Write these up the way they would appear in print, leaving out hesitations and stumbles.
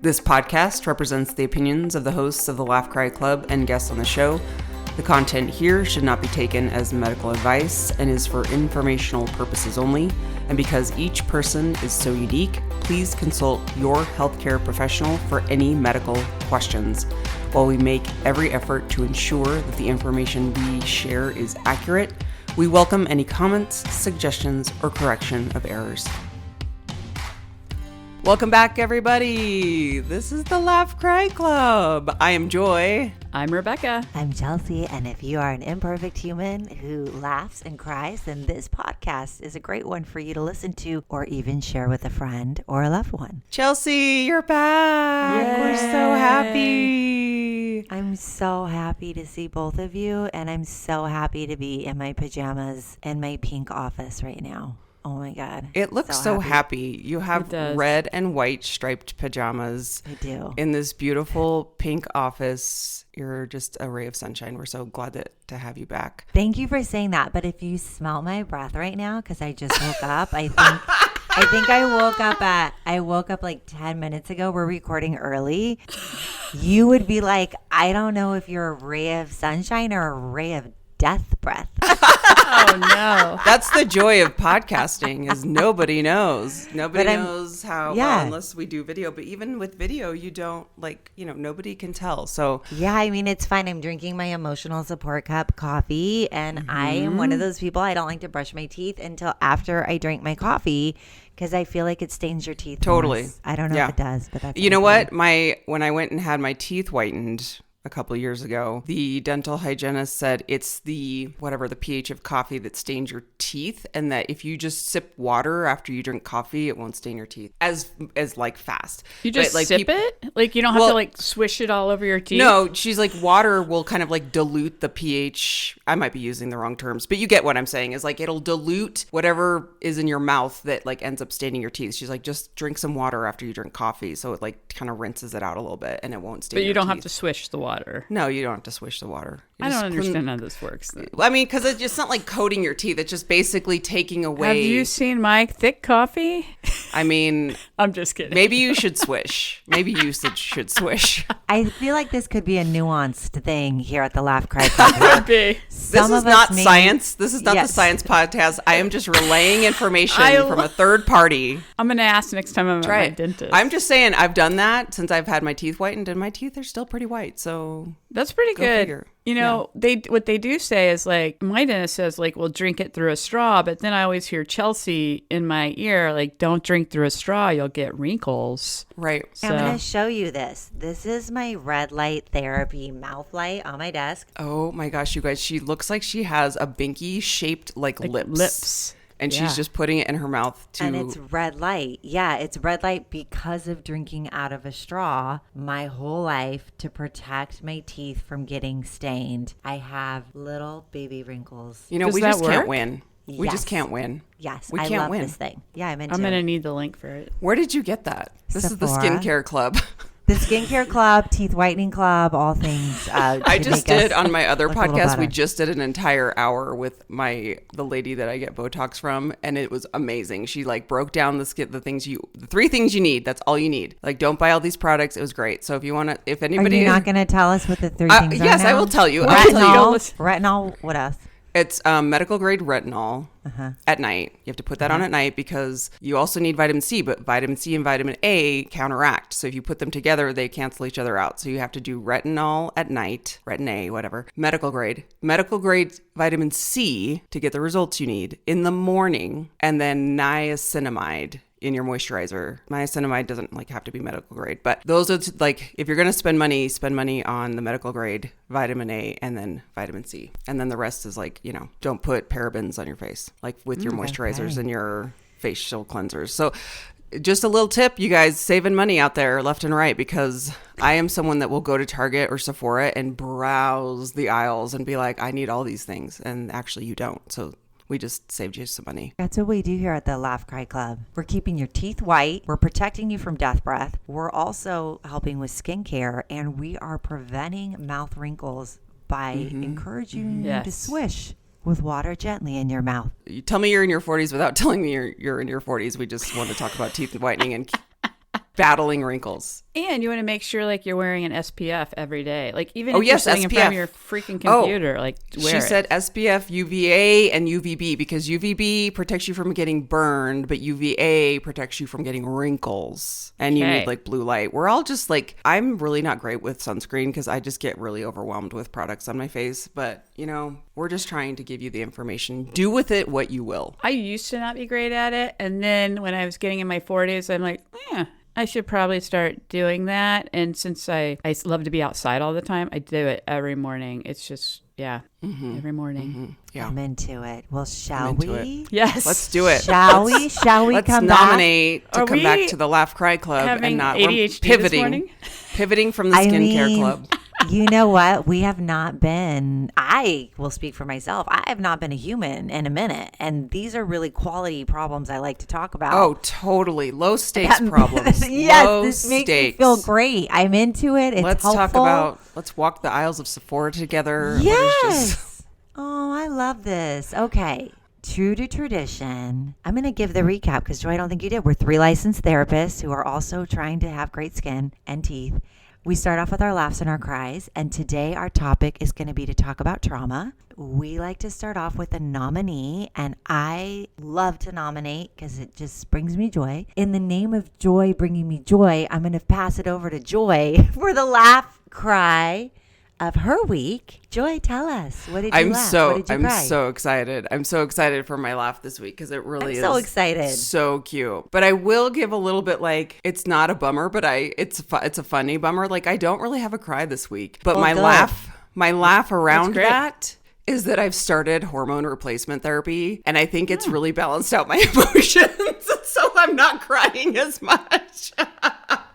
This podcast represents the opinions of the hosts of the Laugh Cry Club and guests on the show. The content here should not be taken as medical advice and is for informational purposes only. And because each person is so unique, please consult your healthcare professional for any medical questions. While we make every effort to ensure that the information we share is accurate, we welcome any comments, suggestions, or correction of errors. Welcome back, everybody. This is the Laugh Cry Club. I am Joy. I'm Rebecca. I'm Chelsea, and if you are an imperfect human who laughs and cries, then this podcast is a great one for you to listen to or even share with a friend or a loved one. Chelsea, you're back. Yay. We're so happy. I'm so happy to see both of you, and I'm so happy to be in my pajamas in my pink office right now. Oh my God. It looks so happy. You have red and white striped pajamas. I do. In this beautiful pink office. You're just a ray of sunshine. We're so glad to have you back. Thank you for saying that. But if you smell my breath right now, because I just woke up, I think I woke up like 10 minutes ago. We're recording early. You would be like, I don't know if you're a ray of sunshine or a ray of death breath. Oh no. That's the joy of podcasting, is nobody knows. Nobody knows how, well, unless we do video. But even with video, you don't nobody can tell. So yeah, I mean, it's fine. I'm drinking my emotional support cup coffee, and I am one of those people, I don't like to brush my teeth until after I drink my coffee, because I feel like it stains your teeth. Totally. Worse. I don't know if it does, but that's you know what? When I went and had my teeth whitened a couple of years ago, the dental hygienist said it's the pH of coffee that stains your teeth, and that if you just sip water after you drink coffee, it won't stain your teeth as like fast. You just sip it? Like you don't have to like swish it all over your teeth? No, she's like, water will kind of like dilute the pH. I might be using the wrong terms, but you get what I'm saying, is like it'll dilute whatever is in your mouth that like ends up staining your teeth. She's like, just drink some water after you drink coffee, so it like kind of rinses it out a little bit and it won't stain your teeth. But you don't have to swish the water. No, you don't have to swish the water. I don't understand how this works. I mean, because it's just not like coating your teeth. It's just basically taking away. Have you seen my thick coffee? I mean, I'm just kidding. Maybe you should swish. Maybe you should swish. I feel like this could be a nuanced thing here at the Laugh Cry Club. Could be. This is not science. This is not the science podcast. I am just relaying information from a third party. I'm going to ask next time I'm at my dentist. I'm just saying, I've done that since I've had my teeth whitened, and my teeth are still pretty white. So that's pretty good. Figure. You know, what they do say is like, my dentist says like, well, drink it through a straw. But then I always hear Chelsea in my ear, like, don't drink through a straw. You'll get wrinkles. Right. So. I'm going to show you this. This is my red light therapy mouth light on my desk. Oh my gosh, you guys. She looks like she has a binky shaped like lips. And she's just putting it in her mouth to... And it's red light. Yeah, it's red light because of drinking out of a straw my whole life to protect my teeth from getting stained. I have little baby wrinkles. You know, we just can't win. We just can't win. Yes, we I can't love win. this thing. Yeah, I'm going to need the link for it. Where did you get that? This Sephora. Is the skincare club. The skincare club, teeth whitening club, all things. I just did on my other podcast. We just did an entire hour with the lady that I get Botox from, and it was amazing. She like broke down the three things you need. That's all you need. Like, don't buy all these products. It was great. So if anybody, are you not going to tell us what the three things are? Yes, now? I will tell you. Retinol. What else? It's medical grade retinol at night. You have to put that on at night because you also need vitamin C, but vitamin C and vitamin A counteract. So if you put them together, they cancel each other out. So you have to do retinol at night, retin A, whatever, medical grade vitamin C to get the results you need in the morning, and then niacinamide in your moisturizer. Niacinamide doesn't like have to be medical grade, but those are like, if you're going to spend money on the medical grade vitamin A and then vitamin C. And then the rest is like, don't put parabens on your face, like with your moisturizers and your facial cleansers. So just a little tip, you guys, saving money out there left and right, because I am someone that will go to Target or Sephora and browse the aisles and be like, I need all these things. And actually you don't. So we just saved you some money. That's what we do here at the Laugh Cry Club. We're keeping your teeth white. We're protecting you from death breath. We're also helping with skincare, and we are preventing mouth wrinkles by encouraging you to swish with water gently in your mouth. You tell me you're in your 40s without telling me you're in your 40s. We just want to talk about teeth whitening and battling wrinkles. And you want to make sure like you're wearing an SPF every day. Like even Oh, if you're yes, sitting in front of SPF. your freaking computer, like wear She it. said SPF, UVA, and UVB because UVB protects you from getting burned, but UVA protects you from getting wrinkles. And you Okay. need like blue light. We're all just like, I'm really not great with sunscreen because I just get really overwhelmed with products on my face. But, you know, we're just trying to give you the information. Do with it what you will. I used to not be great at it. And then when I was getting in my 40s, I'm like, I should probably start doing that. And since I love to be outside all the time, I do it every morning. It's just, every morning. Yeah. I'm into it. Well, shall into we? Yes. Let's do it. Shall we? Shall we Let's come nominate to Are come we back to the Laugh Cry Club having and not ADHD we're this morning? pivoting from the I skincare mean, club. You know what? We have not been, I will speak for myself. I have not been a human in a minute. And these are really quality problems I like to talk about. Oh, totally. Low stakes problems. Yes, Low this makes stakes. me feel great. I'm into it. It's Let's helpful. let's walk the aisles of Sephora together. What is Yes. just- Oh, I love this. Okay. True to tradition, I'm going to give the recap because, Joy, I don't think you did. We're 3 licensed therapists who are also trying to have great skin and teeth. We start off with our laughs and our cries, and today our topic is going to be to talk about trauma. We like to start off with a nominee, and I love to nominate because it just brings me joy. In the name of joy bringing me joy, I'm going to pass it over to Joy for the laugh cry of her week. Joy, tell us, what did you laugh? What did you cry? so excited. I'm so excited for my laugh this week because it really is so excited. so cute. But I will give a little bit like it's not a bummer, but it's a funny bummer. Like I don't really have a cry this week, but Well, my good. laugh around great. that is that I've started hormone replacement therapy, and I think it's really balanced out my emotions, so I'm not crying as much.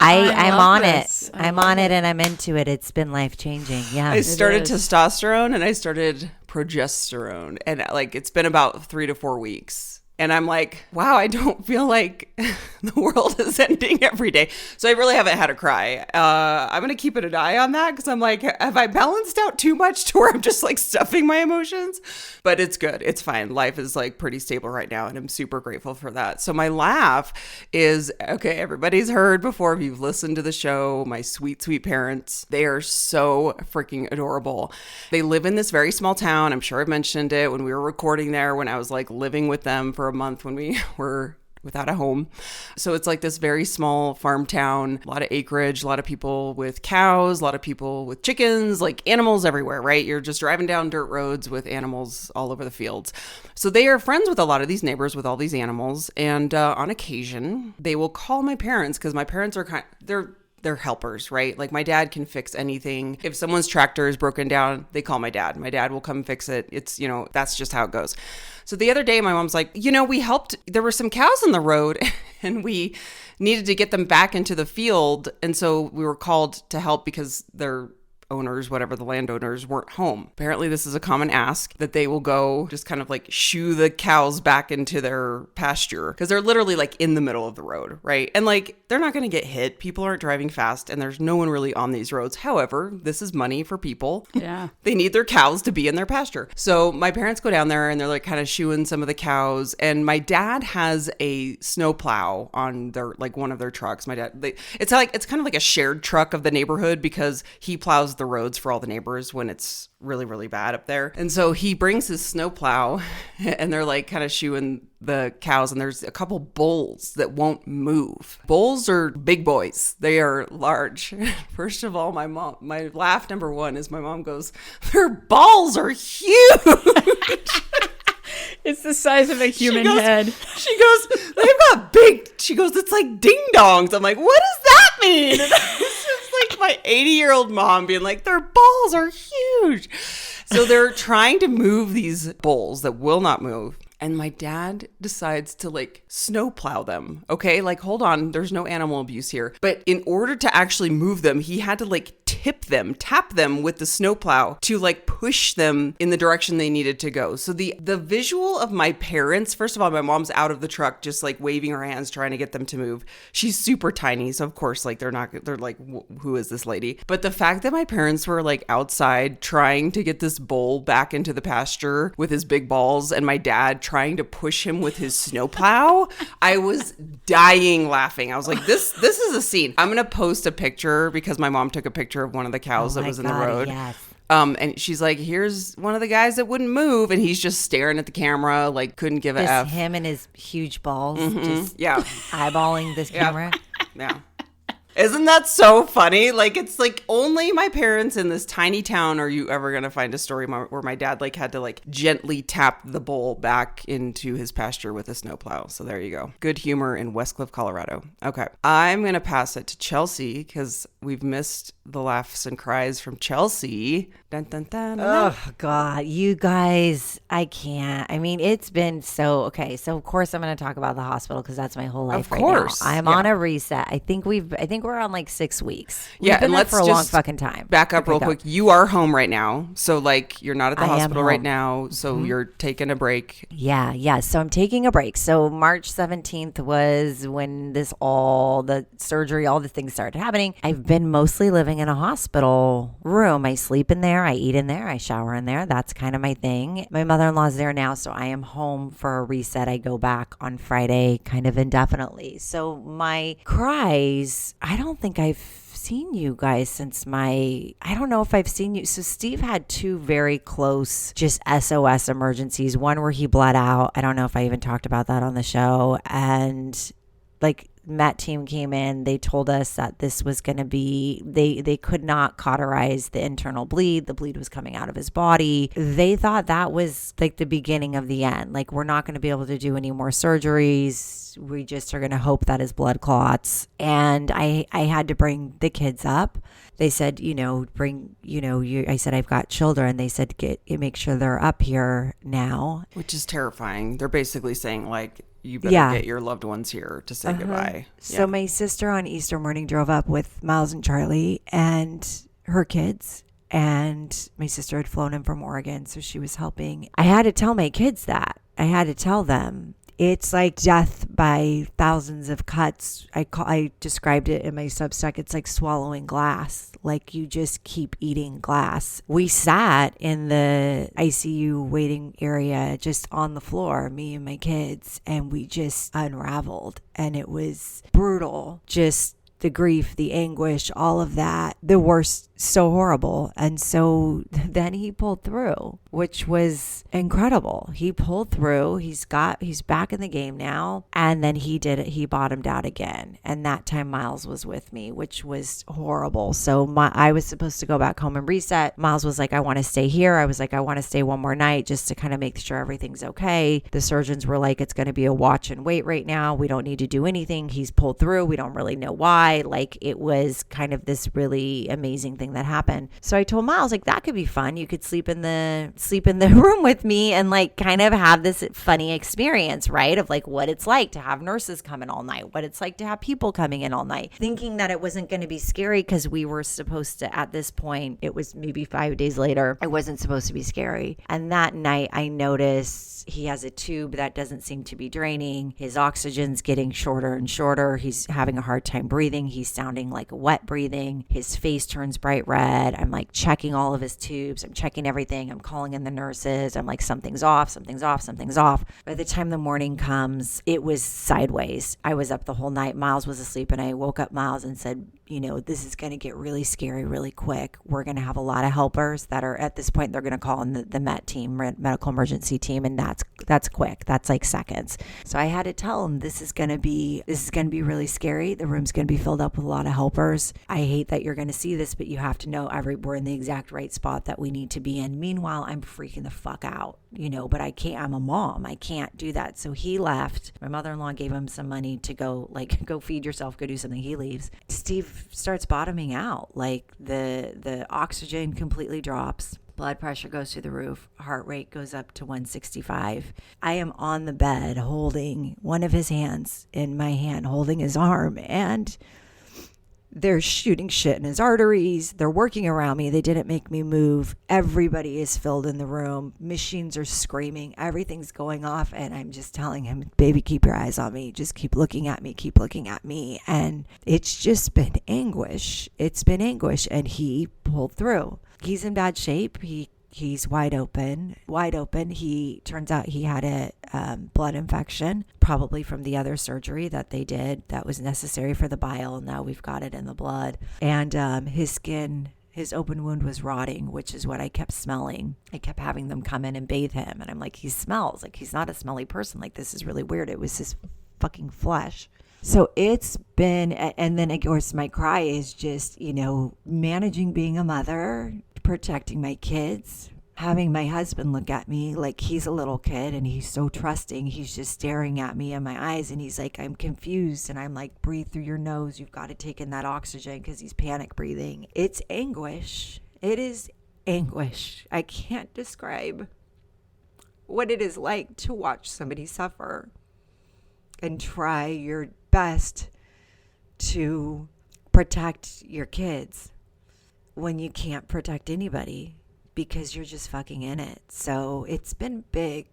I'm love on this. it. I'm on it and I'm into it. It's been life changing. Yeah. I started is. testosterone and I started progesterone, and like it's been about 3 to 4 weeks. And I'm like, wow, I don't feel like the world is ending every day. So I really haven't had a cry. I'm going to keep an eye on that because I'm like, have I balanced out too much to where I'm just like stuffing my emotions? But it's good. It's fine. Life is like pretty stable right now. And I'm super grateful for that. So my laugh is, okay, everybody's heard before. If you've listened to the show, my sweet, sweet parents, they are so freaking adorable. They live in this very small town. I'm sure I've mentioned it when we were recording there, when I was like living with them for a month when we were without a home. So it's like this very small farm town, a lot of acreage, a lot of people with cows, a lot of people with chickens, like animals everywhere, right? You're just driving down dirt roads with animals all over the fields. So they are friends with a lot of these neighbors with all these animals. And on occasion, they will call my parents because my parents are they're helpers, right? Like my dad can fix anything. If someone's tractor is broken down, they call my dad. My dad will come fix it. It's, that's just how it goes. So the other day, my mom's like, we helped. There were some cows on the road and we needed to get them back into the field. And so we were called to help because their owners, whatever the landowners, weren't home. Apparently this is a common ask that they will go just kind of like shoo the cows back into their pasture because they're literally like in the middle of the road, right? And like they're not going to get hit. People aren't driving fast and there's no one really on these roads. However, this is money for people. Yeah. They need their cows to be in their pasture. So my parents go down there and they're like kind of shooing some of the cows. And my dad has a snowplow on their, like one of their trucks. My dad, it's kind of like a shared truck of the neighborhood because he plows the roads for all the neighbors when it's really, really bad up there. And so he brings his snowplow and they're like kind of shooing the cows, and there's a couple bulls that won't move. Bulls are big boys. They are large. First of all, my laugh number one is my mom goes, their balls are huge. It's the size of a human head. She goes, they've got big, she goes, it's like ding dongs. I'm like, what does that mean? And it's just like my 80-year-old mom being like, their balls are huge. So they're trying to move these bulls that will not move. And my dad decides to like snowplow them. Okay, like hold on, there's no animal abuse here. But in order to actually move them, he had to like tap them with the snowplow to like push them in the direction they needed to go. So the visual of my parents, first of all, my mom's out of the truck just like waving her hands trying to get them to move. She's super tiny, so of course like they're like, who is this lady? But the fact that my parents were like outside trying to get this bull back into the pasture with his big balls, and my dad trying to push him with his snowplow, I was dying laughing. I was like, this is a scene. I'm gonna post a picture because my mom took a picture of one of the cows that was in the road. Yes. And she's like, here's one of the guys that wouldn't move, and he's just staring at the camera like couldn't give a F. Him and his huge balls just eyeballing this camera. Yeah. Isn't that so funny? Like, it's like only my parents in this tiny town are you ever going to find a story where my dad like had to like gently tap the bull back into his pasture with a snowplow. So there you go. Good humor in Westcliff, Colorado. Okay. I'm going to pass it to Chelsea because we've missed the laughs and cries from Chelsea. Dun, dun, dun, dun, dun. Oh, God. You guys, I can't. I mean, it's been so, okay. So, of course, I'm going to talk about the hospital because that's my whole life right now. I'm on a reset. I think we're on like 6 weeks. We've been there for a long fucking time. Back up real quick. You are home right now. So like you're not at the hospital right now. So you're taking a break. Yeah. So I'm taking a break. So March 17th was when all the surgery, all the things started happening. I've been mostly living in a hospital room. I sleep in there. I eat in there. I shower in there. That's kind of my thing. My mother-in-law's there now. So I am home for a reset. I go back on Friday kind of indefinitely. So my cries, I don't think I've seen you guys since I don't know if I've seen you. So Steve had 2 very close just SOS emergencies. One where he bled out. I don't know if I even talked about that on the show. And like Met team came in, they told us that this was going to be, they could not cauterize the internal bleed. The bleed was coming out of his body. They thought that was like the beginning of the end. Like, we're not going to be able to do any more surgeries. We just are going to hope that his blood clots. And I had to bring the kids up. They said, I said, I've got children. They said, make sure they're up here now. Which is terrifying. They're basically saying like, you better get your loved ones here to say goodbye. So my sister on Easter morning drove up with Miles and Charlie and her kids. And my sister had flown in from Oregon, so she was helping. I had to tell my kids that. I had to tell them. It's like death by thousands of cuts. I described it in my Substack. It's like swallowing glass. Like you just keep eating glass. We sat in the ICU waiting area just on the floor, me and my kids, and we just unraveled. And it was brutal. Just the grief, the anguish, all of that. The worst, so horrible. And so then he pulled through, which was incredible. He pulled through. He's back in the game now. And then he did it. He bottomed out again. And that time Miles was with me, which was horrible. So I was supposed to go back home and reset. Miles was like, I want to stay here. I was like, I want to stay one more night just to kind of make sure everything's okay. The surgeons were like, it's going to be a watch and wait right now. We don't need to do anything. He's pulled through. We don't really know why. Like, it was kind of this really amazing thing that happened. So I told Miles, like, that could be fun. You could sleep in the room with me and like kind of have this funny experience, right? Of like what it's like to have nurses come in all night, what it's like to have people coming in all night, thinking that it wasn't going to be scary because we were supposed to, at this point, it was maybe 5 days later, it wasn't supposed to be scary. And that night I noticed he has a tube that doesn't seem to be draining. His oxygen's getting shorter and shorter. He's having a hard time breathing. He's sounding like wet breathing. His face turns bright red. I'm like checking all of his tubes. I'm checking everything. I'm calling in the nurses. I'm like, something's off, something's off, something's off. By the time the morning comes, it was sideways. I was up the whole night. Miles was asleep, and I woke up Miles and said, this is going to get really scary really quick. We're going to have a lot of helpers that are, at this point, they're going to call in the Met team, medical emergency team, and that's quick. That's like seconds. So I had to tell him this is going to be really scary. The room's going to be filled up with a lot of helpers. I hate that you're going to see this, but you have to know we're in the exact right spot that we need to be in. Meanwhile, I'm freaking the fuck out, but I can't. I'm a mom. I can't do that. So he left. My mother-in-law gave him some money to go feed yourself, go do something. He leaves. Steve starts bottoming out. Like the oxygen completely drops. Blood pressure goes through the roof. Heart rate goes up to 165. I am on the bed holding one of his hands in my hand, holding his arm. And They're shooting shit in his arteries. They're working around me. They didn't make me move. Everybody is filled in the room. Machines are screaming. Everything's going off. And I'm just telling him, baby, keep your eyes on me. Just keep looking at me. Keep looking at me. And it's just been anguish. It's been anguish. And he pulled through. He's in bad shape. He's wide open. He turns out he had a blood infection, probably from the other surgery that they did that was necessary for the bile. Now we've got it in the blood. And his skin, his open wound was rotting, which is what I kept smelling. I kept having them come in and bathe him. And I'm like, he smells. Like, he's not a smelly person. Like, this is really weird. It was his fucking flesh. So it's been, and then of course my cry is just, managing being a mother, protecting my kids, having my husband look at me like he's a little kid and he's so trusting. He's just staring at me in my eyes and he's like, I'm confused. And I'm like, breathe through your nose. You've got to take in that oxygen, because he's panic breathing. It's anguish. It is anguish. I can't describe what it is like to watch somebody suffer and try your best to protect your kids when you can't protect anybody because you're just fucking in it. So it's been big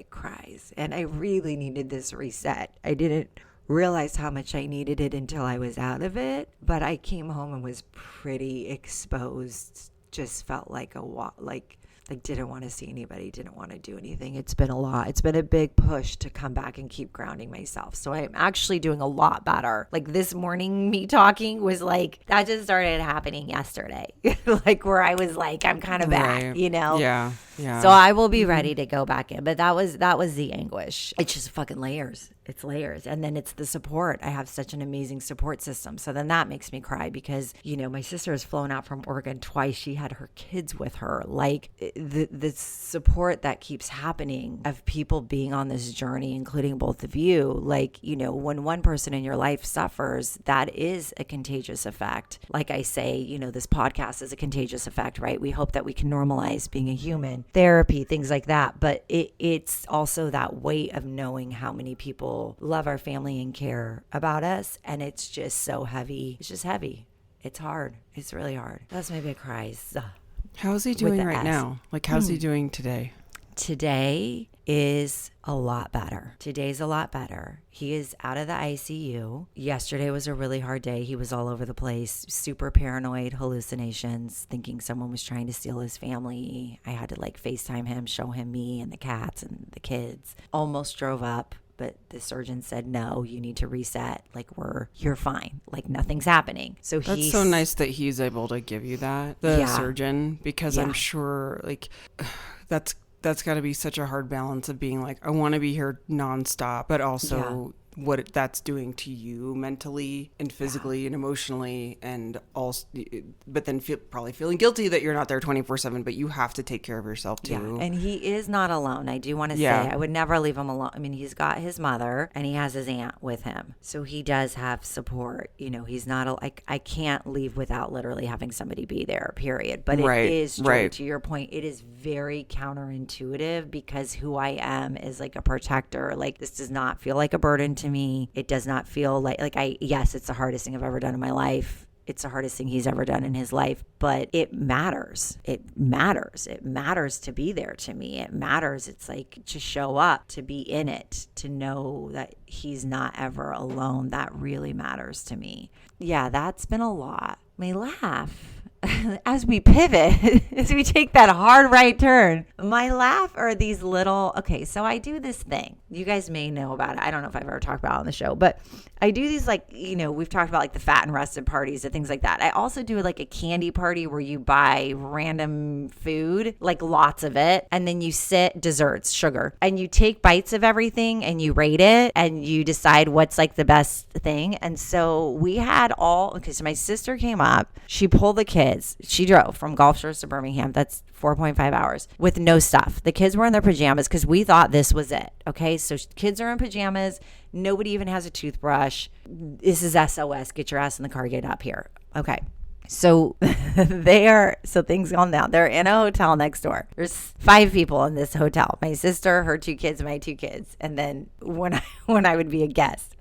cries. And I really needed this reset. I didn't realize how much I needed it until I was out of it. But I came home and was pretty exposed. Just felt like didn't want to see anybody, didn't want to do anything. It's been a lot. It's been a big push to come back and keep grounding myself. So I'm actually doing a lot better. Like this morning, me talking was like, that just started happening yesterday. Like where I was like, I'm kind of back, Yeah. So I will be ready to go back in. But that was the anguish. It's just fucking layers. It's layers. And then it's the support. I have such an amazing support system. So then that makes me cry because, my sister has flown out from Oregon twice. She had her kids with her. Like the support that keeps happening of people being on this journey, including both of you. Like, when one person in your life suffers, that is a contagious effect. Like I say, this podcast is a contagious effect, right? We hope that we can normalize being a human, therapy, things like that. But it's also that weight of knowing how many people love our family and care about us. And it's just so heavy. It's just heavy. It's hard. It's really hard. That's my big cries. How is he doing right now? Like, how's he doing today? Today is a lot better. Today's a lot better. He is out of the ICU. Yesterday was a really hard day. He was all over the place, super paranoid, hallucinations, thinking someone was trying to steal his family. I had to FaceTime him, show him me and the cats and the kids. Almost drove up. But the surgeon said, no, you need to reset. You're fine. Nothing's happening. So that's so nice that he's able to give you that, the surgeon, because I'm sure that's got to be such a hard balance of being like, I want to be here nonstop, but also what that's doing to you mentally and physically and emotionally, and also, but then probably feeling guilty that you're not there 24/7, but you have to take care of yourself too. Yeah, and he is not alone. I do want to say, I would never leave him alone. I mean, he's got his mother and he has his aunt with him, so he does have support. He's not I can't leave without literally having somebody be there. Period. But it is true, to your point. It is very counterintuitive because who I am is a protector. This does not feel like a burden to me. It does not feel yes, it's the hardest thing I've ever done in my life. It's the hardest thing he's ever done in his life, but it matters. It matters. It matters to be there to me. It matters. It's to show up, to be in it, to know that he's not ever alone. That really matters to me. Yeah, that's been a lot. My laugh. As we pivot, as we take that hard right turn, my laugh are these little, so I do this thing. You guys may know about it. I don't know if I've ever talked about it on the show, but I do these we've talked about the fat and rusted parties and things like that. I also do a candy party where you buy random food, lots of it, and then you sit desserts, sugar, and you take bites of everything and you rate it and you decide what's the best thing. And so we had so my sister came up, she pulled the kids. She drove from Gulf Shores to Birmingham. That's 4.5 hours with no stuff. The kids were in their pajamas because we thought this was it. Okay. So kids are in pajamas. Nobody even has a toothbrush. This is SOS. Get your ass in the car. Get up here. Okay. So so things gone down. They're in a hotel next door. There's 5 people in this hotel. My sister, her 2 kids, my 2 kids. And then when I would be a guest.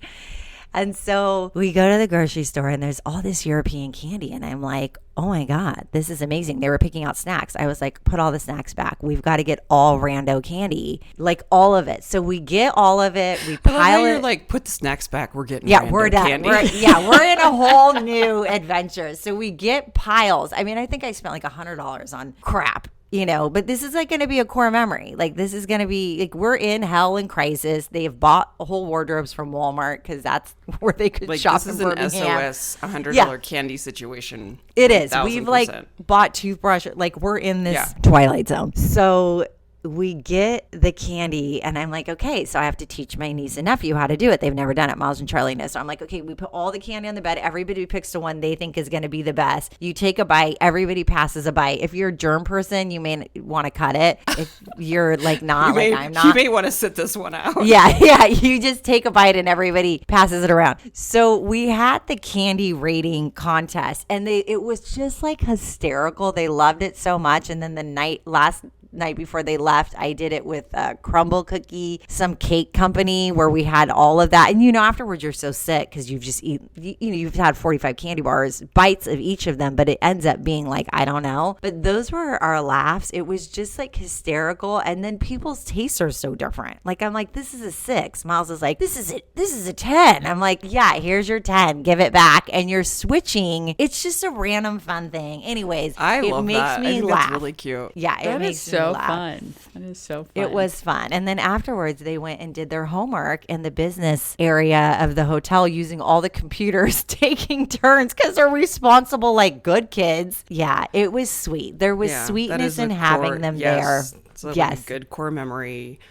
And so we go to the grocery store and there's all this European candy. And I'm like, oh my God, this is amazing. They were picking out snacks. I was like, put all the snacks back. We've got to get all rando candy, like all of it. So we get all of it. We pile it. You're like, put the snacks back. We're getting we're done. candy. We're in a whole new adventure. So we get piles. I mean, I think I spent like $100 on crap. But this is like going to be a core memory. Like this is going to be like we're in hell and crisis. They have bought whole wardrobes from Walmart because that's where they could shop in Birmingham. This is an SOS $100 candy situation. It is. We've like bought toothbrush. Like we're in this twilight zone. So we get the candy and I'm like, okay, so I have to teach my niece and nephew how to do it. They've never done it. Miles and Charlie know. So I'm like, okay, we put all the candy on the bed. Everybody picks the one they think is going to be the best. You take a bite. Everybody passes a bite. If you're a germ person, you may want to cut it. If you're like not, I'm not. You may want to sit this one out. Yeah. You just take a bite and everybody passes it around. So we had the candy rating contest and it was just like hysterical. They loved it so much. And then the last night before they left, I did it with Crumble Cookie, some cake company where we had all of that. And afterwards you're so sick because you've just eaten, you've had 45 candy bars, bites of each of them, but it ends up being like, I don't know. But those were our laughs. It was just like hysterical. And then people's tastes are so different. Like I'm like, this is a 6. Miles is like, this is a 10. I'm like, yeah, here's your 10. Give it back. And you're switching. It's just a random fun thing. Anyways, I love makes that. me I think laugh. That's really cute. Yeah, it makes me laugh. Fun. That is so fun. It was fun. And then afterwards, they went and did their homework in the business area of the hotel using all the computers, taking turns because they're responsible like good kids. Yeah, it was sweet. There was sweetness in having them there. It's a good core memory.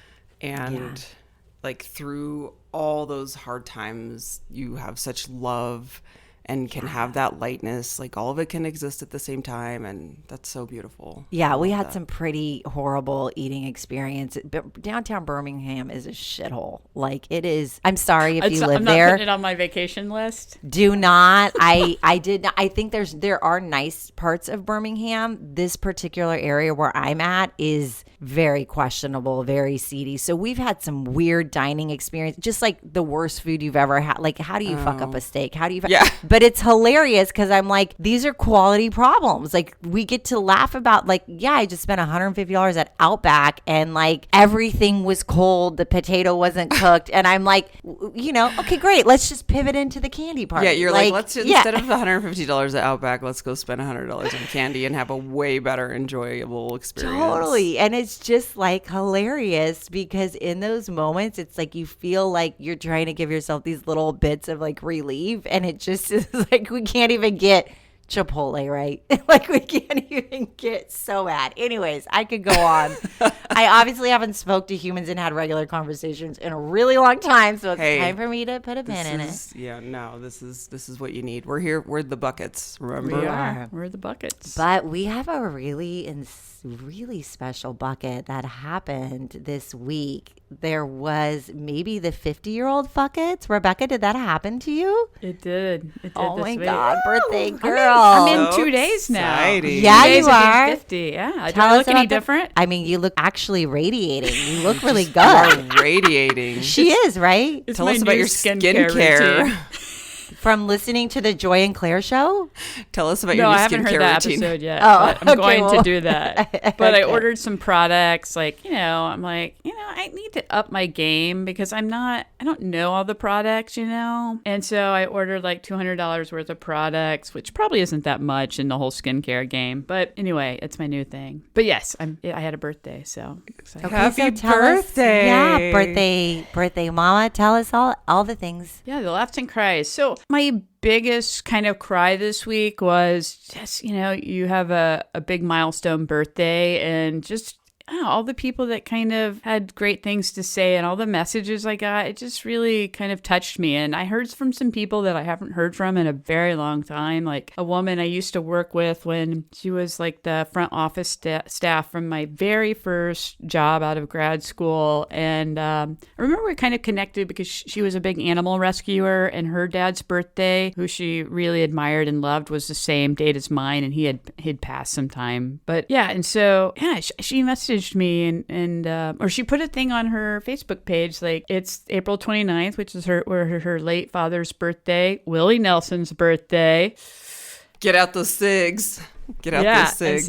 And like through all those hard times, you have such love and can have that lightness. Like all of it can exist at the same time, and that's so beautiful. Yeah, we had some pretty horrible eating experience. Downtown Birmingham is a shithole. Like it is. I'm sorry if you live I'm there. not putting it on my vacation list. Do not. I did not. I think there are nice parts of Birmingham. This particular area where I'm at is very questionable, very seedy. So we've had some weird dining experience, just like the worst food you've ever had. Like how do you fuck up a steak? How do you? But it's hilarious because I'm like, these are quality problems. Like we get to laugh about like, I just spent $150 at Outback and like everything was cold. The potato wasn't cooked. And I'm like, okay, great. Let's just pivot into the candy part. Yeah, you're like let's instead of $150 at Outback, let's go spend $100 on candy and have a way better enjoyable experience. Totally. And it's just like hilarious because in those moments, it's like you feel like you're trying to give yourself these little bits of like relief, and it just is like we can't even get Chipotle right. Like we can't even get so bad. Anyways, I could go on. I obviously haven't spoke to humans and had regular conversations in a really long time, so it's time for me to put a pin in it. Yeah, no, this is what you need. We're here. We're the buckets. Remember, we are. We're the buckets. But we have a really special bucket that happened this week. There was maybe the 50-year-old buckets. Rebecca, did that happen to you? It did. Oh my God, birthday girl! I'm in 2 days now. Exciting. Yeah, 2 days you are. 50. Yeah. Do Tell I us look any about different? I mean, you look actually radiating. You look really You good. are radiating. She is, right? It's Tell my us about new your skincare. routine. From listening to the Joy and Claire show? Tell us about No, your new I haven't skincare heard that routine. episode yet. Oh, but I'm okay, going to do that. But I Okay. ordered some products. Like, I'm like, I need to up my game because I don't know all the products, And so I ordered like $200 worth of products, which probably isn't that much in the whole skincare game. But anyway, it's my new thing. But yes, I had a birthday, so excited. Okay, Happy so tell birthday. Us, birthday mama. Tell us all the things. Yeah, the laughs and cries. So my biggest kind of cry this week was just, you have a big milestone birthday and just all the people that kind of had great things to say and all the messages I got, it just really kind of touched me. And I heard from some people that I haven't heard from in a very long time, like a woman I used to work with when she was like the front office staff from my very first job out of grad school. And I remember we kind of connected because she was a big animal rescuer, and her dad's birthday, who she really admired and loved, was the same date as mine, and he'd passed some time. But yeah, and so she messaged messaged me and or she put a thing on her Facebook page, like it's April 29th, which is her late father's birthday, Willie Nelson's birthday. Get out those cigs. Get out those cigs.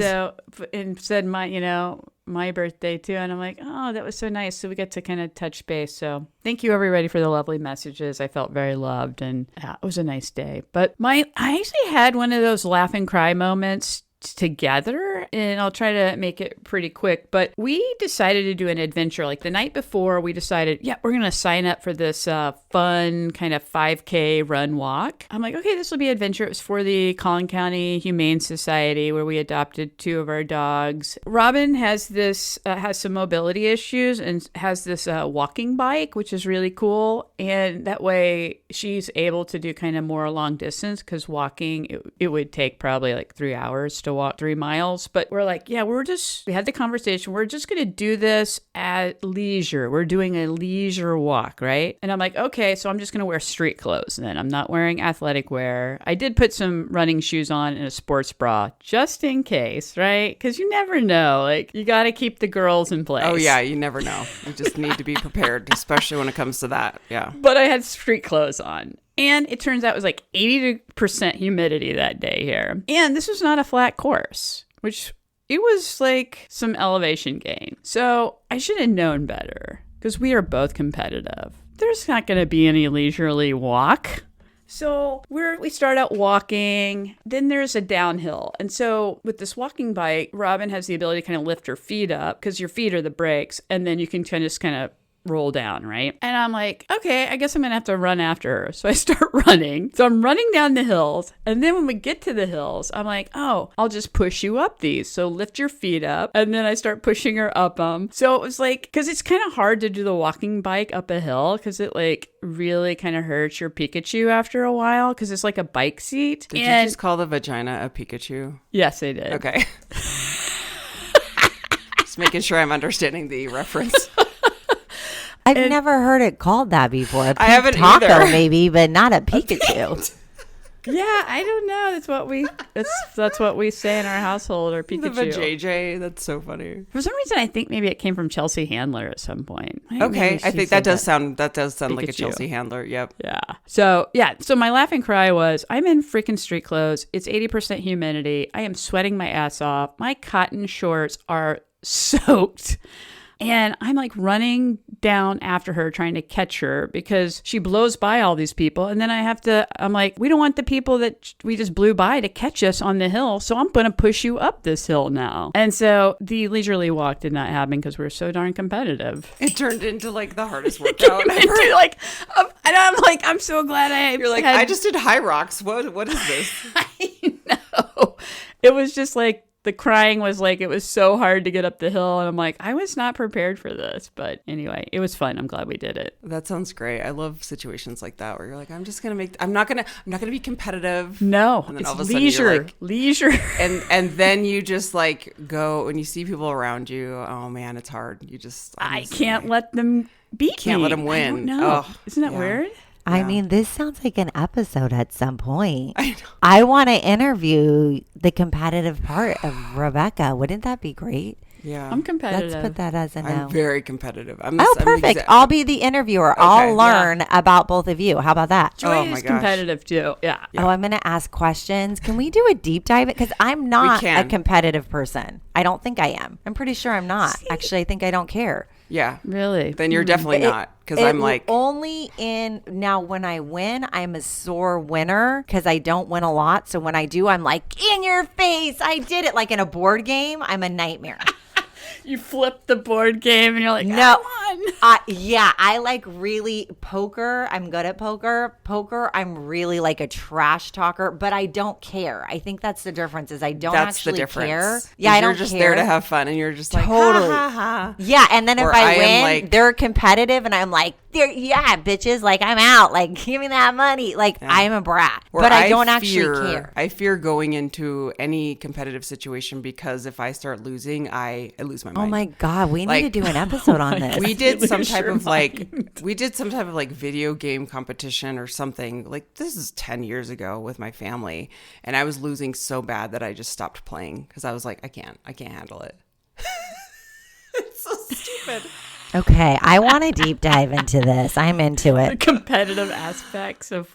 And said my birthday too. And I'm like, oh, that was so nice. So we got to kind of touch base. So thank you everybody for the lovely messages. I felt very loved and it was a nice day. But I actually had one of those laugh and cry moments together, and I'll try to make it pretty quick, but we decided to do an adventure. Like the night before, we decided, we're going to sign up for this fun kind of 5K run walk. I'm like, okay, this will be adventure. It was for the Collin County Humane Society where we adopted 2 of our dogs. Robin has some mobility issues and has this walking bike, which is really cool. And that way she's able to do kind of more long distance, because walking, it would take probably like 3 hours to walk 3 miles. But we're like, we had the conversation. We're just going to do this at leisure. We're doing a leisure walk, right? And I'm like, okay, so I'm just going to wear street clothes then. I'm not wearing athletic wear. I did put some running shoes on and a sports bra just in case, right? Because you never know. Like, you got to keep the girls in place. Oh, yeah, you never know. You just need to be prepared, especially when it comes to that. Yeah. But I had street clothes on. And it turns out it was like 80% humidity that day here. And this was not a flat course, which it was like some elevation gain. So I should have known better, because we are both competitive. There's not going to be any leisurely walk. So we start out walking, then there's a downhill. And so with this walking bike, Robin has the ability to kind of lift her feet up, because your feet are the brakes, and then you can just kind of roll down, right? And I'm like, okay, I guess I'm gonna have to run after her. So I start running. So I'm running down the hills. And then when we get to the hills, I'm like, oh, I'll just push you up these. So lift your feet up. And then I start pushing her up them. So it was like, because it's kind of hard to do the walking bike up a hill, because it like really kind of hurts your Pikachu after a while, because it's like a bike seat. Did you just call the vagina a Pikachu? Yes, I did. Okay. Just making sure I'm understanding the reference. I've never heard it called that before. A I haven't taco, either. Maybe, but not a Pikachu. Yeah, I don't know. That's what we say in our household, or Pikachu. The vajayjay. That's so funny. For some reason, I think maybe it came from Chelsea Handler at some point. Okay, I think that does sound like a Pikachu. Chelsea Handler. Yep. Yeah. So my laugh and cry was, I'm in freaking street clothes. It's 80% humidity. I am sweating my ass off. My cotton shorts are soaked. And I'm like running down after her, trying to catch her, because she blows by all these people. And then I'm like, we don't want the people that we just blew by to catch us on the hill. So I'm going to push you up this hill now. And so the leisurely walk did not happen, because we're so darn competitive. It turned into like the hardest workout ever. And I'm like, I'm so glad You're like, I just did high rocks. What is this? I know. It was just like, the crying was like, it was so hard to get up the hill. And I'm like, I was not prepared for this. But anyway, it was fun. I'm glad we did it. That sounds great. I love situations like that where you're like, I'm not going to be competitive. No, and then it's all of a sudden leisure. you're like, leisure. And then you just like go, when you see people around you, oh man, it's hard. I can't let them beat me. Can't let them win. I don't know. Oh, Isn't that weird? I mean, this sounds like an episode at some point. I know. I want to interview the competitive part of Rebecca. Wouldn't that be great? Yeah. I'm competitive. Let's put that as a no. I'm very competitive. Perfect. I'll be the interviewer. Okay, I'll learn about both of you. How about that? Joy Oh my is gosh. competitive too. Yeah. Oh, I'm going to ask questions. Can we do a deep dive? Because I'm not a competitive person. I don't think I am. I'm pretty sure I'm not. Actually, I think I don't care. Yeah. Really? Then you're definitely not. Because I'm like, only now when I win, I'm a sore winner, because I don't win a lot. So when I do, I'm like, in your face, I did it. Like in a board game, I'm a nightmare. You flip the board game and you're like, no, I won. I like really poker. I'm good at poker. I'm really like a trash talker, but I don't care. I think that's the difference. Is I don't actually care. Yeah, I don't care. You're just there to have fun, and you're just like, totally. ha, ha, ha. Yeah, and then if I win, like, they're competitive, and I'm like, yeah, bitches, like I'm out. Like, give me that money. Like, I'm a brat, but I don't actually care. I fear going into any competitive situation, because if I start losing, I lose my mind. Oh my God, we need to do an episode on this. We did some type of like video game competition or something. Like, this is 10 years ago with my family, and I was losing so bad that I just stopped playing, because I was like, I can't handle it. stupid. Okay, I want to deep dive into this. I'm into The it. competitive aspects of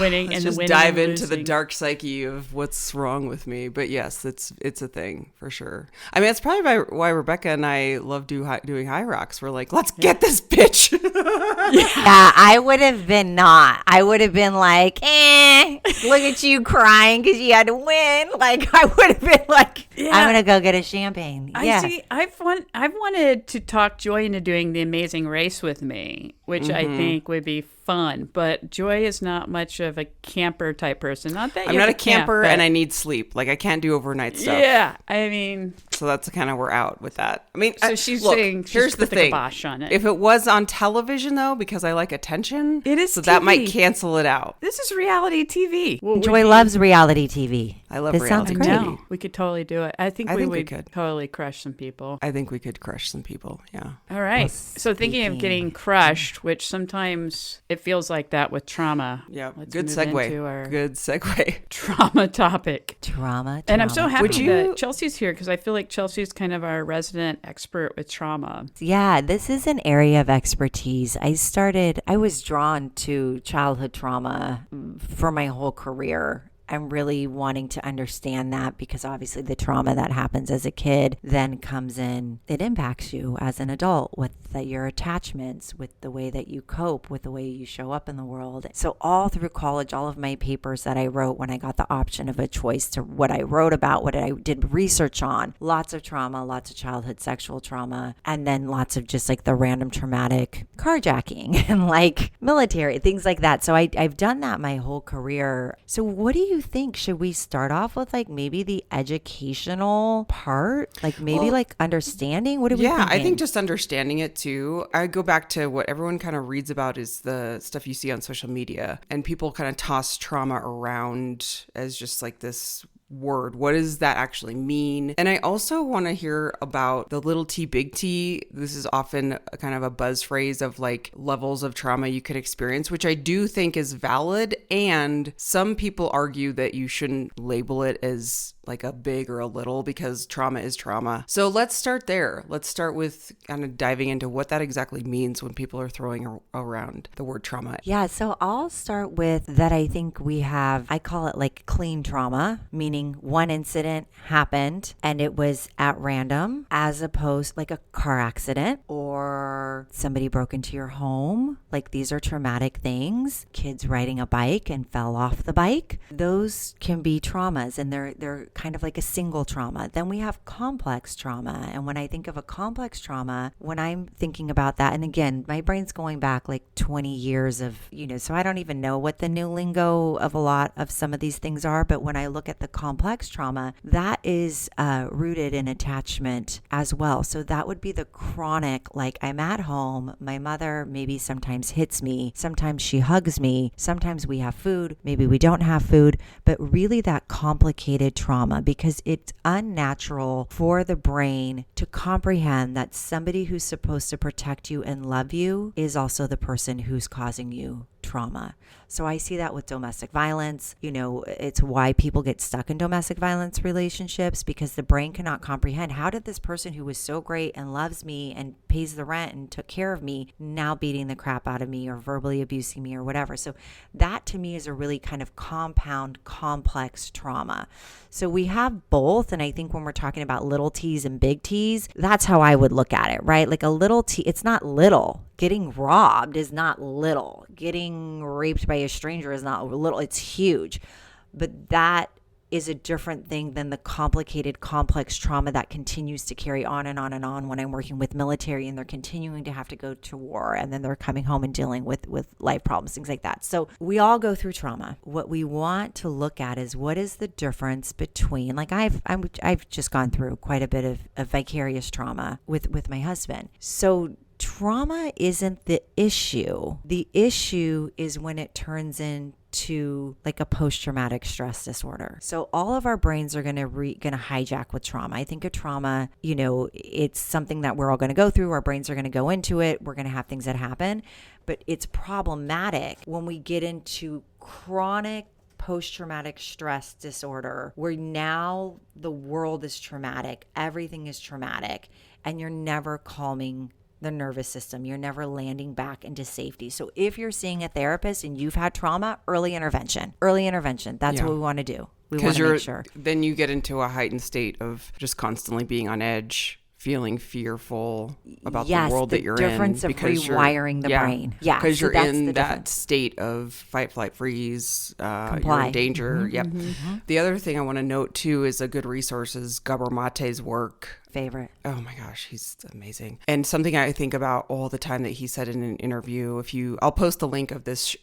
winning Let's and just winning dive and into the losing. dark psyche of what's wrong with me. But yes, it's a thing for sure. I mean, that's probably why Rebecca and I love doing high rocks. We're like, let's get this bitch. Yeah, I would have been not. I would have been like, look at you crying because you had to win. Like, I would have been like, Yeah. I'm going to go get a champagne. Yeah. I see. I've wanted to talk Joy into doing the Amazing Race with me, which I think would be fun. But Joy is not much of a camper type person. Not that I'm you not a have to camp, camper but- and I need sleep. Like, I can't do overnight stuff. Yeah, I mean, So that's kind of we're out with that. I mean, so she's look, saying she's here's the put the thing. kibosh on it. If it was on television though, because I like attention, It is so that might TV. cancel it out. This is reality TV. What would Joy be- loves reality TV. I love This sounds reality great. TV. No, we could totally do it. I think we could totally crush some people. I think we could crush some people. Yeah. All right. Well, So thinking of speaking- getting crushed, which sometimes it feels like that with trauma. Yeah. Let's Good move into segue. our Good segue. trauma topic. Trauma. And I'm so happy Would you- that Chelsea's here because I feel like Chelsea's kind of our resident expert with trauma. Yeah, this is an area of expertise. I was drawn to childhood trauma for my whole career. I'm really wanting to understand that because obviously the trauma that happens as a kid then comes in, it impacts you as an adult with your attachments, with the way that you cope, with the way you show up in the world. So all through college, all of my papers that I wrote when I got the option of a choice to what I wrote about, what I did research on, lots of trauma, lots of childhood sexual trauma, and then lots of just like the random traumatic carjacking and like military, things like that. So I've done that my whole career. So what do you think? Should we start off with like maybe the educational part? Like maybe like understanding? What do we Yeah, I thinking? think just understanding it too. I go back to what everyone kind of reads about is the stuff you see on social media, and people kind of toss trauma around as just like this word. What does that actually mean? And I also want to hear about the little t, big T. This is often a kind of a buzz phrase of like levels of trauma you could experience, which I do think is valid. And some people argue that you shouldn't label it as like a big or a little because trauma is trauma. So let's start there. Let's start with kind of diving into what that exactly means when people are throwing around the word trauma. Yeah, so I'll start with that. I think I call it like clean trauma, meaning one incident happened and it was at random, as opposed like a car accident or somebody broke into your home. Like these are traumatic things. Kids riding a bike and fell off the bike. Those can be traumas, and they're kind of like a single trauma. Then we have complex trauma. And when I think of a complex trauma, when I'm thinking about that, and again, my brain's going back like 20 years of, so I don't even know what the new lingo of a lot of some of these things are. But when I look at the complex trauma, that is rooted in attachment as well. So that would be the chronic, like I'm at home, my mother maybe sometimes hits me, sometimes she hugs me, sometimes we have food, maybe we don't have food, but really that complicated trauma, because it's unnatural for the brain to comprehend that somebody who's supposed to protect you and love you is also the person who's causing you trauma. So I see that with domestic violence. It's why people get stuck in domestic violence relationships, because the brain cannot comprehend, how did this person who was so great and loves me and pays the rent and took care of me now beating the crap out of me or verbally abusing me or whatever. So that to me is a really kind of compound, complex trauma. So we have both. And I think when we're talking about little T's and big T's, that's how I would look at it, right? Like a little T, it's not little. Getting robbed is not little. Getting raped by a stranger is not little. It's huge. But that is a different thing than the complicated, complex trauma that continues to carry on and on and on when I'm working with military and they're continuing to have to go to war and then they're coming home and dealing with life problems, things like that. So we all go through trauma. What we want to look at is what is the difference between, like I've just gone through quite a bit of vicarious trauma with my husband. So trauma isn't the issue. The issue is when it turns into like a post-traumatic stress disorder. So all of our brains are going to hijack with trauma. I think of trauma, it's something that we're all going to go through. Our brains are going to go into it. We're going to have things that happen, but it's problematic when we get into chronic post-traumatic stress disorder, where now the world is traumatic, everything is traumatic, and you're never calming the nervous system. You're never landing back into safety. So if you're seeing a therapist and you've had trauma, early intervention. That's what we want to do. We want to make sure. Then you get into a heightened state of just constantly being on edge, feeling fearful about the world that you're in. Yes, the difference of rewiring the brain. Yeah, because you're in that state of fight, flight, freeze. You're in danger. Yep. The other thing I want to note too is a good resource is Gabor Mate's work. Favorite. Oh my gosh, he's amazing. And something I think about all the time that he said in an interview, I'll post the link of this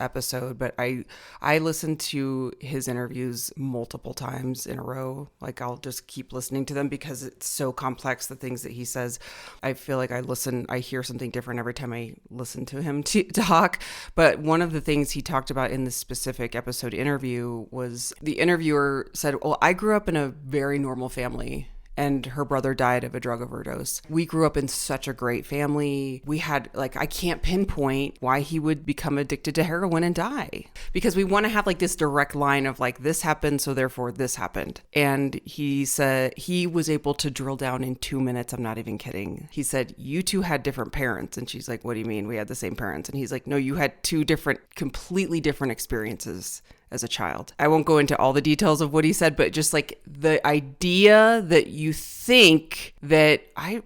episode, but I listened to his interviews multiple times in a row. Like I'll just keep listening to them because it's so complex, the things that he says. I feel like I hear something different every time I listen to him talk. But one of the things he talked about in this specific episode interview was the interviewer said, well, I grew up in a very normal family. And her brother died of a drug overdose. We grew up in such a great family. We had, I can't pinpoint why he would become addicted to heroin and die. Because we want to have this direct line of this happened, so therefore this happened. And he said he was able to drill down in 2 minutes. I'm not even kidding. He said, you two had different parents. And she's like, what do you mean? We had the same parents. And he's like, no, you had two completely different experiences as a child. I won't go into all the details of what he said, but just the idea that you think that I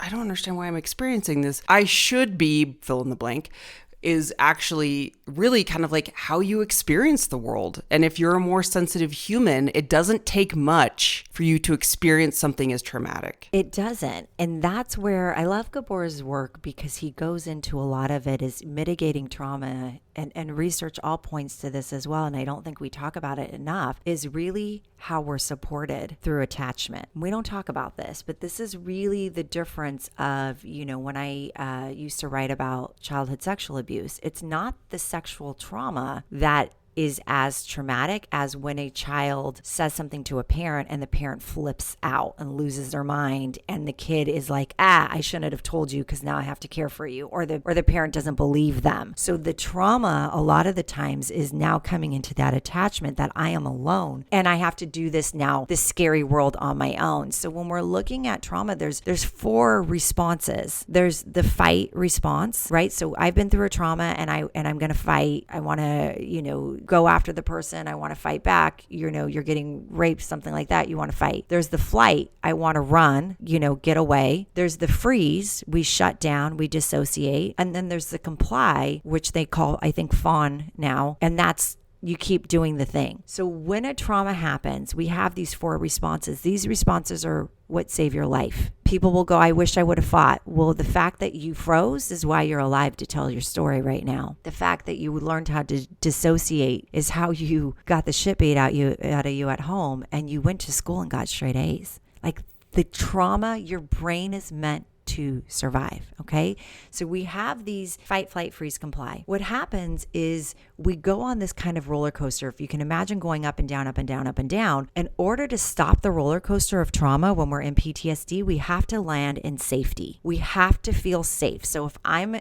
don't understand why I'm experiencing this. I should be fill in the blank is actually really kind of how you experience the world. And if you're a more sensitive human, it doesn't take much for you to experience something as traumatic. It doesn't. And that's where I love Gabor's work, because he goes into a lot of it is mitigating trauma, and research all points to this as well. And I don't think we talk about it enough, is really how we're supported through attachment. We don't talk about this, but this is really the difference of, when I used to write about childhood sexual abuse, it's not the sexual trauma that is as traumatic as when a child says something to a parent and the parent flips out and loses their mind, and the kid is like, I shouldn't have told you because now I have to care for you, or the parent doesn't believe them. So the trauma a lot of the times is now coming into that attachment that I am alone and I have to do this scary world on my own. So when we're looking at trauma, there's 4 responses. There's the fight response, right? So I've been through a trauma and I'm going to fight. I want to, go after the person. I want to fight back. You're getting raped, something like that. You want to fight. There's the flight. I want to run, get away. There's the freeze. We shut down, we dissociate. And then there's the comply, which they call, I think, fawn now. And that's, you keep doing the thing. So when a trauma happens, we have these 4 responses. These responses are what save your life. People will go, I wish I would have fought. Well, the fact that you froze is why you're alive to tell your story right now. The fact that you learned how to dissociate is how you got the shit beat out of you at home, and you went to school and got straight A's. The trauma, your brain is meant to survive. Okay. So we have these fight, flight, freeze, comply. What happens is we go on this kind of roller coaster. If you can imagine going up and down, up and down, up and down, in order to stop the roller coaster of trauma when we're in PTSD, we have to land in safety. We have to feel safe. So if I'm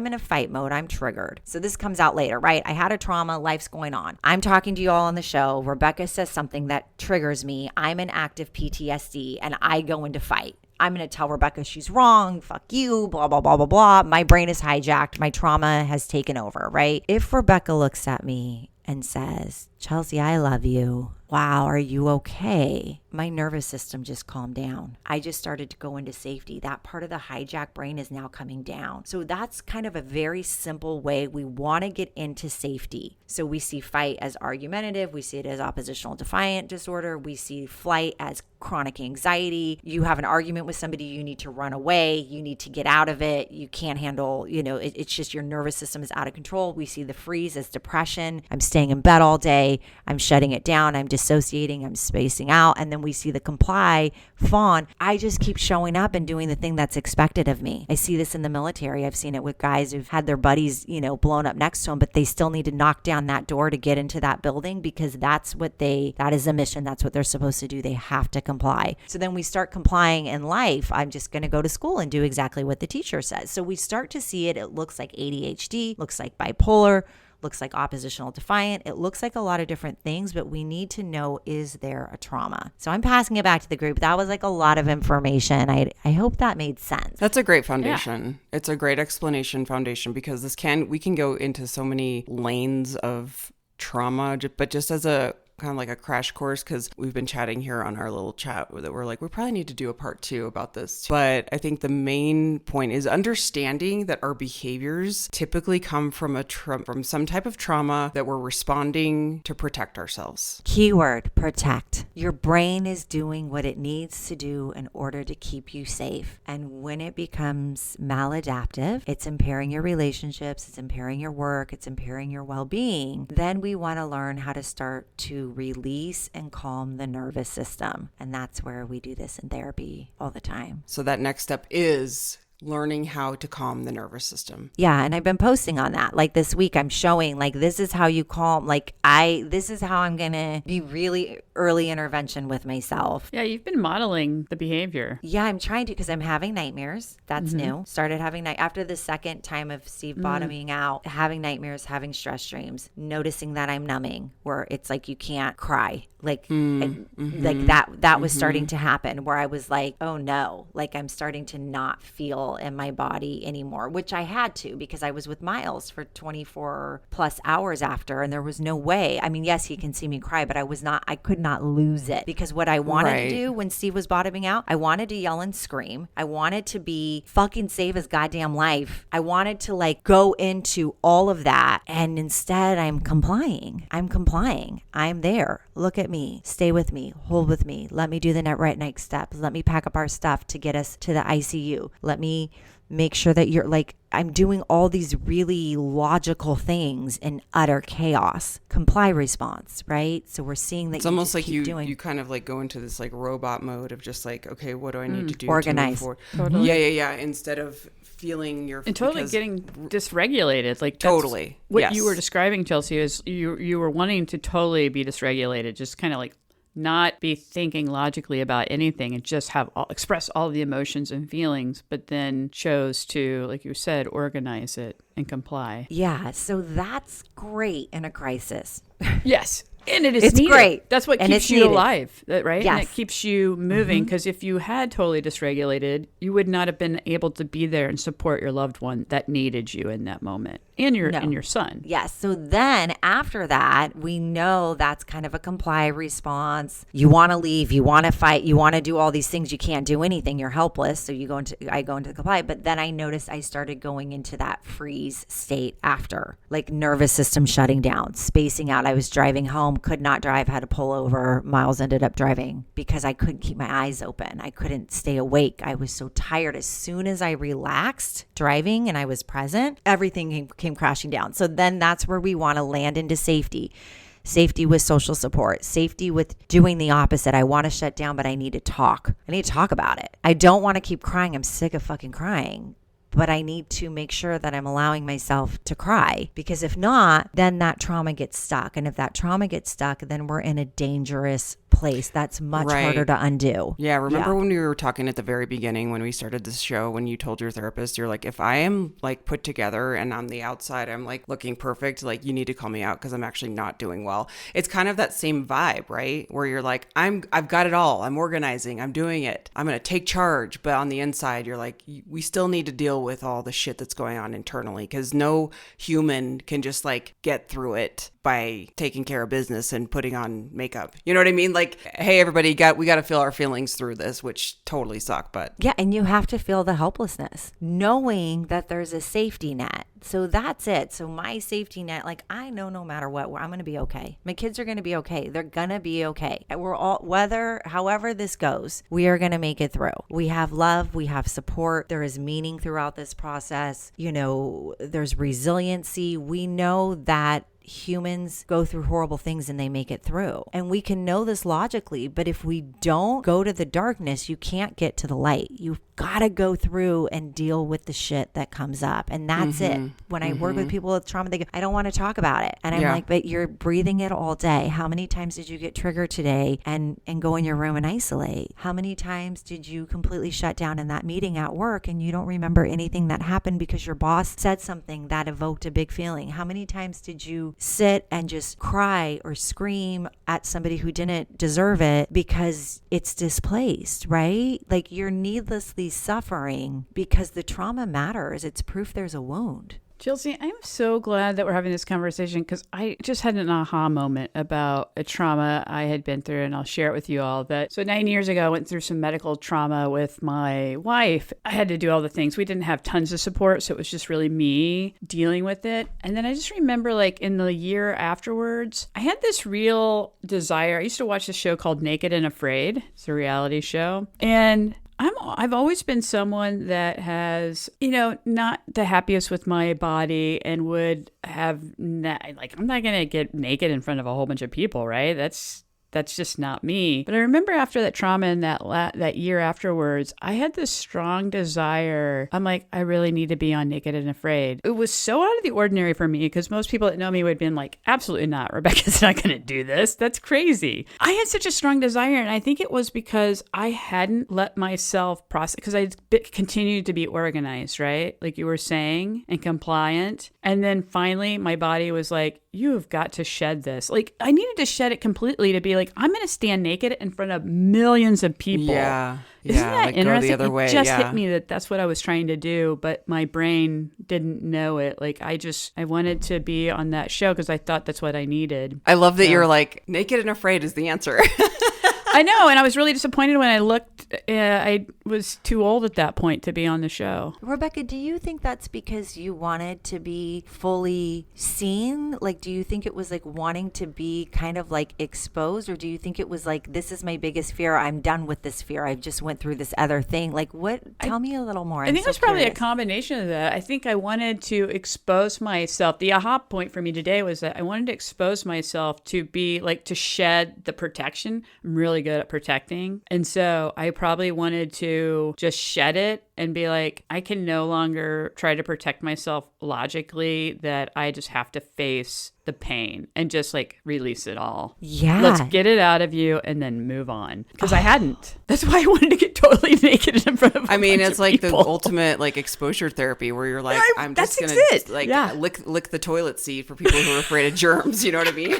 in a fight mode, I'm triggered. So this comes out later, right? I had a trauma, life's going on. I'm talking to you all on the show. Rebecca says something that triggers me. I'm in active PTSD and I go into fight. I'm going to tell Rebecca she's wrong. Fuck you, blah, blah, blah, blah, blah. My brain is hijacked. My trauma has taken over, right? If Rebecca looks at me and says, Chelsea, I love you. Wow, are you okay? My nervous system just calmed down. I just started to go into safety. That part of the hijack brain is now coming down. So that's kind of a very simple way we want to get into safety. So we see fight as argumentative. We see it as oppositional defiant disorder. We see flight as chronic anxiety. You have an argument with somebody, you need to run away. You need to get out of it. You can't handle, it's just your nervous system is out of control. We see the freeze as depression. I'm staying in bed all day. I'm shutting it down. I'm dissociating. I'm spacing out. And then we see the comply, fawn. I just keep showing up and doing the thing that's expected of me. I see this in the military. I've seen it with guys who've had their buddies, blown up next to them, but they still need to knock down that door to get into that building because that is a mission. That's what they're supposed to do. They have to comply. So then we start complying in life. I'm just going to go to school and do exactly what the teacher says. So we start to see it. It looks like ADHD, looks like bipolar, looks like oppositional defiant. It looks like a lot of different things, but we need to know, is there a trauma? So I'm passing it back to the group. That was like a lot of information. I hope that made sense. That's a great foundation. Yeah. It's a great explanation foundation, because we can go into so many lanes of trauma, but just as a kind of like a crash course, because we've been chatting here on our little chat that we're like, we probably need to do a part 2 about this. But I think the main point is understanding that our behaviors typically come from from some type of trauma that we're responding to protect ourselves. Keyword, protect. Your brain is doing what it needs to do in order to keep you safe. And when it becomes maladaptive, it's impairing your relationships, it's impairing your work, it's impairing your well-being. Then we want to learn how to start to release and calm the nervous system. And that's where we do this in therapy all the time. So that next step is learning how to calm the nervous system. Yeah. And I've been posting on that. Like this week, I'm showing like, this is how you calm. This is how I'm going to be really early intervention with myself. Yeah. You've been modeling the behavior. Yeah, I'm trying to, because I'm having nightmares. That's new. Started having after the second time of Steve bottoming out, having nightmares, having stress dreams, noticing that I'm numbing, where it's like, you can't cry. Like that was starting to happen, where I was like, oh no, like I'm starting to not feel in my body anymore, which I had to, because I was with Miles for 24 plus hours after, and there was no way. I mean, yes, he can see me cry, but I could not lose it, because what I wanted to do when Steve was bottoming out, I wanted to yell and scream. I wanted to be fucking save his goddamn life. I wanted to like go into all of that, and instead I'm complying. I'm there. Look at me, stay with me, hold with me. Let me do the right next steps. Let me pack up our stuff to get us to the ICU. Let me make sure that you're like, I'm doing all these really logical things in utter chaos. Comply response, right? So we're seeing that it's almost like you kind of like go into this like robot mode of just like, okay, what do I need to do? Organize. Totally. Yeah. Instead of feeling your... And totally getting dysregulated. Like totally. What you were describing, Chelsea, is you were wanting to totally be dysregulated, just kind of like not be thinking logically about anything and just express all the emotions and feelings, but then chose to, like you said, organize it and comply. Yeah, so that's great in a crisis. Yes. And it's needed. Great. That's what keeps you alive, right? Yes. And it keeps you moving, because if you had totally dysregulated, you would not have been able to be there and support your loved one that needed you in that moment, and your son. Yes. So then after that, we know that's kind of a comply response. You want to leave, you want to fight, you want to do all these things. You can't do anything. You're helpless. So I go into the comply. But then I noticed I started going into that freeze state after, like nervous system shutting down, spacing out. I was driving home, could not drive, had to pull over. Miles ended up driving because I couldn't keep my eyes open. I couldn't stay awake. I was so tired. As soon as I relaxed driving and I was present, everything came crashing down. So then that's where we want to land into safety. Safety with social support, safety with doing the opposite. I want to shut down, but I need to talk. I need to talk about it. I don't want to keep crying. I'm sick of fucking crying. But I need to make sure that I'm allowing myself to cry, because if not, then that trauma gets stuck. And if that trauma gets stuck, then we're in a dangerous place that's much harder to undo. Yeah. Remember when we were talking at the very beginning, when we started this show, when you told your therapist, you're like, if I am like put together and on the outside, I'm like looking perfect, like you need to call me out because I'm actually not doing well. It's kind of that same vibe, right? Where you're like, I've got it all. I'm organizing. I'm doing it. I'm going to take charge. But on the inside, you're like, we still need to deal with all the shit that's going on internally, because no human can just like get through it by taking care of business and putting on makeup. You know what I mean? Like, hey, everybody, we got to feel our feelings through this, which totally suck. But yeah, and you have to feel the helplessness, knowing that there's a safety net. So that's it. So my safety net, like I know no matter what, I'm going to be okay. My kids are going to be okay. They're going to be okay. We're all, however this goes, we are going to make it through. We have love. We have support. There is meaning throughout this process. You know, there's resiliency. We know that humans go through horrible things and they make it through. And we can know this logically, but if we don't go to the darkness, you can't get to the light. You gotta go through and deal with the shit that comes up. And that's it. When I work with people with trauma, they go, I don't want to talk about it. And I'm like, but you're breathing it all day. How many times did you get triggered today and go in your room and isolate? How many times did you completely shut down in that meeting at work and you don't remember anything that happened because your boss said something that evoked a big feeling? How many times did you sit and just cry or scream at somebody who didn't deserve it because it's displaced, right? Like, you're needlessly suffering because the trauma matters. It's proof there's a wound. Chelsea, I'm so glad that we're having this conversation because I just had an aha moment about a trauma I had been through, and I'll share it with you all. So 9 years ago, I went through some medical trauma with my wife. I had to do all the things. We didn't have tons of support, so it was just really me dealing with it. And then I just remember, like, in the year afterwards, I had this real desire. I used to watch this show called Naked and Afraid. It's a reality show. And I've always been someone that has, not the happiest with my body and would have, I'm not going to get naked in front of a whole bunch of people, right? That's just not me. But I remember after that trauma and that year afterwards, I had this strong desire. I'm like, I really need to be on Naked and Afraid. It was so out of the ordinary for me because most people that know me would have been like, absolutely not. Rebecca's not going to do this. That's crazy. I had such a strong desire. And I think it was because I hadn't let myself process, because I continued to be organized, right? Like you were saying, and compliant. And then finally my body was like, you've got to shed this. Like, I needed to shed it completely to be like, I'm going to stand naked in front of millions of people. Yeah. Isn't that like interesting? Go the other way. It just hit me that that's what I was trying to do, but my brain didn't know it. Like, I wanted to be on that show because I thought that's what I needed. I love that you're like, Naked and Afraid is the answer. I know, and I was really disappointed when I looked. I was too old at that point to be on the show. Rebecca, do you think that's because you wanted to be fully seen? Like, do you think it was like wanting to be kind of like exposed, or do you think it was like, this is my biggest fear, I'm done with this fear, I've just went through this other thing? Like, what? Tell me a little more. I think it was probably a combination of that. I think I wanted to expose myself. The aha point for me today was that I wanted to expose myself to be like, to shed the protection. I'm really good at protecting. And so I probably wanted to just shed it and be like, I can no longer try to protect myself logically, that I just have to face the pain and just like release it all. Yeah. Let's get it out of you and then move on. Because I hadn't. That's why I wanted to get totally naked in front of it's like people. the ultimate like exposure therapy where you're like, I'm just going to lick the toilet seat for people who are afraid of germs. You know what I mean?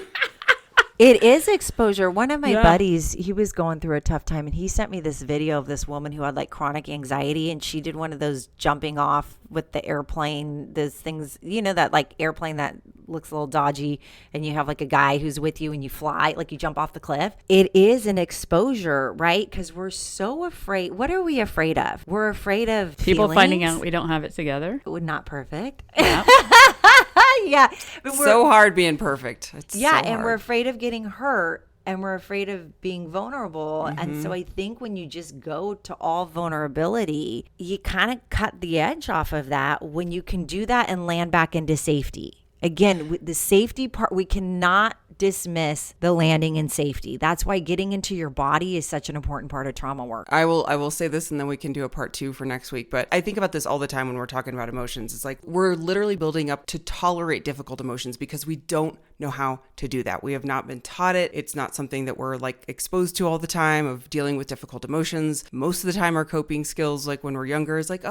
It is exposure. One of my buddies, he was going through a tough time, and he sent me this video of this woman who had like chronic anxiety, and she did one of those jumping off with the airplane, those things, that like airplane that looks a little dodgy, and you have like a guy who's with you and you fly, like you jump off the cliff. It is an exposure, right? Because we're so afraid. What are we afraid of? We're afraid of people finding out we don't have it together. Not perfect. Yeah. Yeah. But so hard being perfect. It's so hard. We're afraid of getting hurt, and we're afraid of being vulnerable. And so I think when you just go to all vulnerability, you kind of cut the edge off of that when you can do that and land back into safety. Again, with the safety part, we cannot dismiss the landing in safety. That's why getting into your body is such an important part of trauma work. I will say this, and then we can do a part 2 for next week. But I think about this all the time when we're talking about emotions. It's like we're literally building up to tolerate difficult emotions because we don't know how to do that. We have not been taught it. It's not something that we're like exposed to all the time, of dealing with difficult emotions. Most of the time our coping skills, like when we're younger, is like,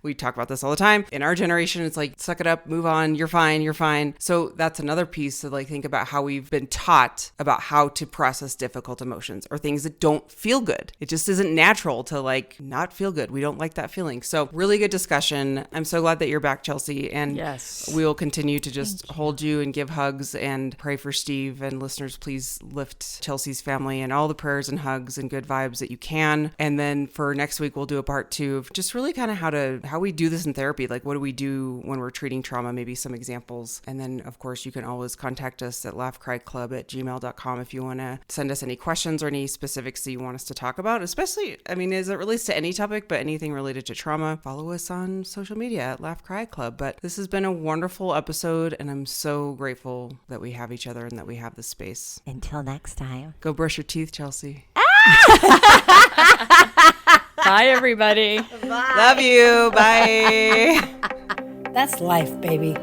we talk about this all the time. In our generation, it's like, suck it up, move on, you're fine. So that's another piece to like think about how we've been taught about how to process difficult emotions or things that don't feel good. It just isn't natural to like not feel good. We don't like that feeling. So really good discussion. I'm so glad that you're back, Chelsea. And yes, we will continue to just hold you and give hugs and pray for Steve. And listeners, please lift Chelsea's family and all the prayers and hugs and good vibes that you can. And then for next week, we'll do a part 2 of just really kind of how we do this in therapy. Like, what do we do when we're treating trauma? Maybe some examples. And then, of course, you can always contact us at laughcryclub@gmail.com if you want to send us any questions or any specifics that you want us to talk about, especially, as it relates to any topic, but anything related to trauma. Follow us on social media at Laugh Cry Club. But this has been a wonderful episode, and I'm so grateful that we have each other and that we have this space. Until next time. Go brush your teeth, Chelsea. Bye, everybody. Love you. Bye. That's life, baby.